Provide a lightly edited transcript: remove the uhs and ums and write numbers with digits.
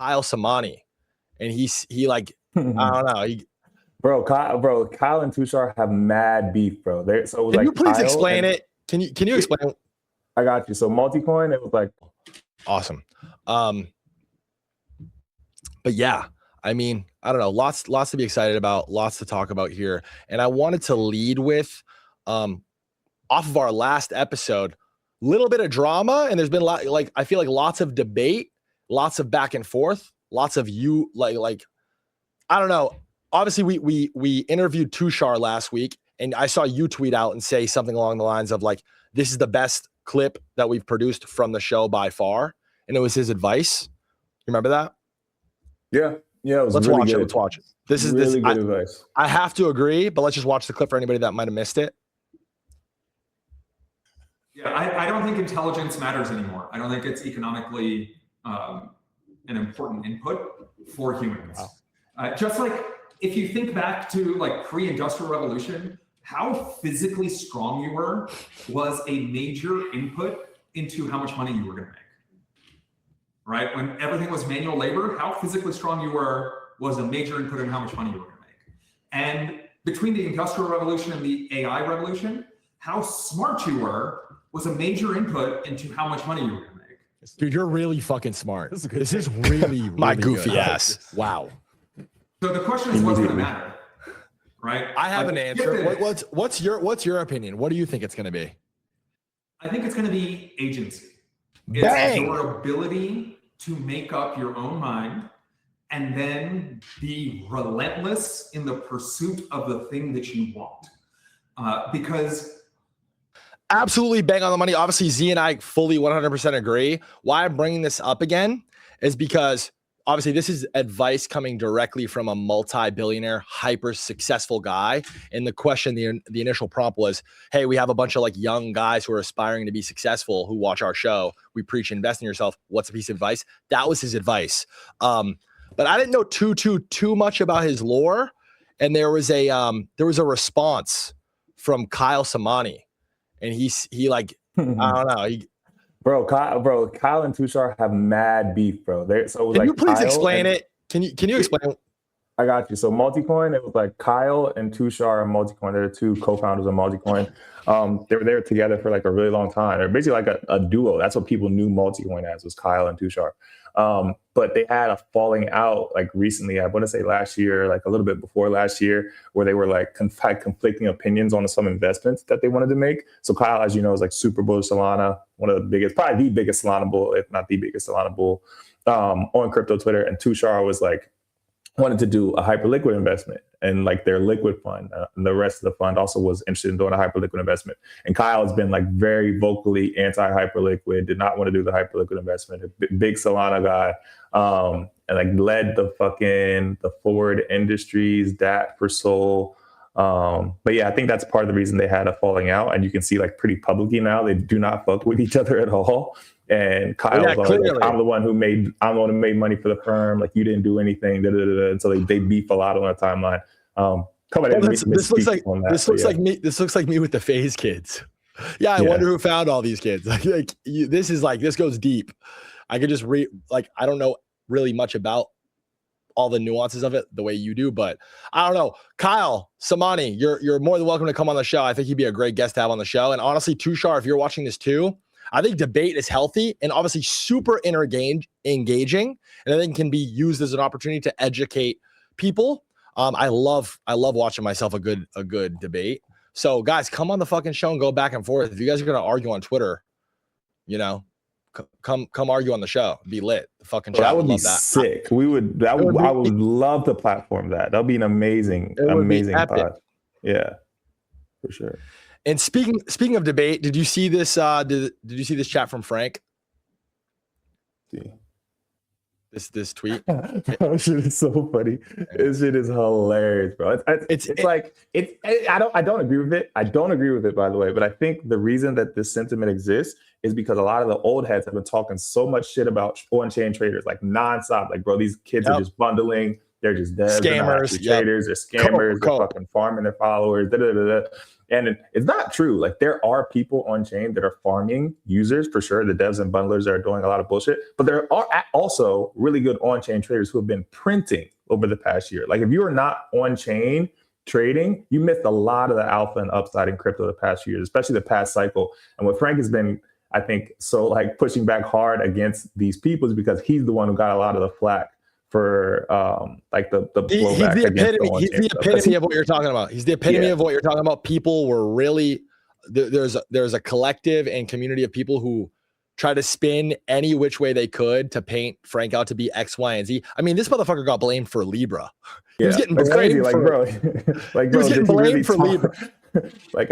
Kyle Samani, and he like I don't know. Kyle and Tushar have mad beef, bro. Can you please explain it? Can you explain? I got you. So Multicoin, it was like awesome. But yeah, I mean, I don't know, lots to be excited about, lots to talk about here. And I wanted to lead with off of our last episode, little bit of drama, and there's been I feel like lots of debate, lots of back and forth, lots of like I don't know. Obviously we interviewed Tushar last week, and I saw you tweet out and say something along the lines of like, this is the best clip that we've produced from the show by far. And it was his advice. You remember that? Yeah. It was let's really watch good. it. Let's watch it. This is really good advice. I have to agree, but let's just watch the clip for anybody that might have missed it. Yeah, I don't think intelligence matters anymore. I don't think it's economically an important input for humans. Wow. Just like if you think back to like pre-industrial revolution, how physically strong you were was a major input into how much money you were going to make. Right? When everything was manual labor, how physically strong you were was a major input in how much money you were going to make. And between the Industrial Revolution and the AI revolution, how smart you were was a major input into how much money you were going to make. Dude, you're really fucking smart. This is really my goofy ass. Wow. So the question is, what's going to matter? Right? I have an answer. What's your opinion? What do you think it's going to be? I think it's going to be agency. It's your ability to make up your own mind and then be relentless in the pursuit of the thing that you want. Because absolutely bang on the money. Obviously, Z and I fully 100% agree. Why I'm bringing this up again is because obviously this is advice coming directly from a multi-billionaire, hyper successful guy. And the question, the initial prompt was, hey, we have a bunch of like young guys who are aspiring to be successful who watch our show. We preach invest in yourself. What's a piece of advice? That was his advice. But I didn't know too much about his lore. And there was a response from Kyle Samani. And he like, I don't know. Kyle and Tushar have mad beef, bro. Can you please explain it? Can you explain? I got you. So Multicoin, it was like Kyle and Tushar and Multicoin. They're the two co-founders of Multicoin. They were there together for like a really long time. They're basically like a duo. That's what people knew Multicoin as, was Kyle and Tushar. But they had a falling out like recently, I want to say last year, like a little bit before last year, where they were like had conflicting opinions on some investments that they wanted to make. So Kyle, as you know, is like super bullish Solana, one of the biggest, probably the biggest Solana bull, if not the biggest Solana bull on crypto Twitter. And Tushar was like, wanted to do a Hyperliquid investment and like their liquid fund. And the rest of the fund also was interested in doing a Hyperliquid investment. And Kyle has been like very vocally anti-Hyperliquid, did not want to do the Hyperliquid investment, a big Solana guy, and like led the Forward Industries, DAT for Sol. But yeah, I think that's part of the reason they had a falling out. And you can see like pretty publicly now, they do not fuck with each other at all. And Kyle was like, I'm the one who made money for the firm. Like you didn't do anything. And so they beef a lot on the timeline. This looks like me with the Phase kids. Yeah, I wonder who found all these kids. This goes deep. I could just read, like, I don't know really much about all the nuances of it the way you do, but I don't know. Kyle Samani, you're more than welcome to come on the show. I think you'd be a great guest to have on the show. And honestly, Tushar, if you're watching this too, I think debate is healthy and obviously super engaging, and I think can be used as an opportunity to educate people. I love watching myself a good debate. So guys, come on the fucking show and go back and forth. If you guys are gonna argue on Twitter, come argue on the show. Be lit. The fucking chat. That would be sick. I would love to platform that. That'd be an amazing pod. Yeah, for sure. And speaking of debate, did you see this? Did you see this chat from Frank? See. This tweet. Oh, shit is so funny. This shit is hilarious, bro. I don't agree with it. I don't agree with it, by the way. But I think the reason that this sentiment exists is because a lot of the old heads have been talking so much shit about on-chain traders, like nonstop. Like, bro, these kids are just bundling. They're just devs, scammers, traders, they're scammers, they're fucking farming their followers, And it's not true. Like there are people on chain that are farming users for sure. The devs and bundlers are doing a lot of bullshit, but there are also really good on-chain traders who have been printing over the past year. Like if you are not on-chain trading, you missed a lot of the alpha and upside in crypto the past few years, especially the past cycle. And what Frank has been, I think, so like pushing back hard against these people is because he's the one who got a lot of the flack for like the blowback. He's the epitome of what you're talking about. He's the epitome of what you're talking about. People were really there's a collective and community of people who try to spin any which way they could to paint Frank out to be X, Y, and Z. I mean, this motherfucker got blamed for Libra. He was getting blamed crazy. Like, bro, he was getting blamed for Libra. Like,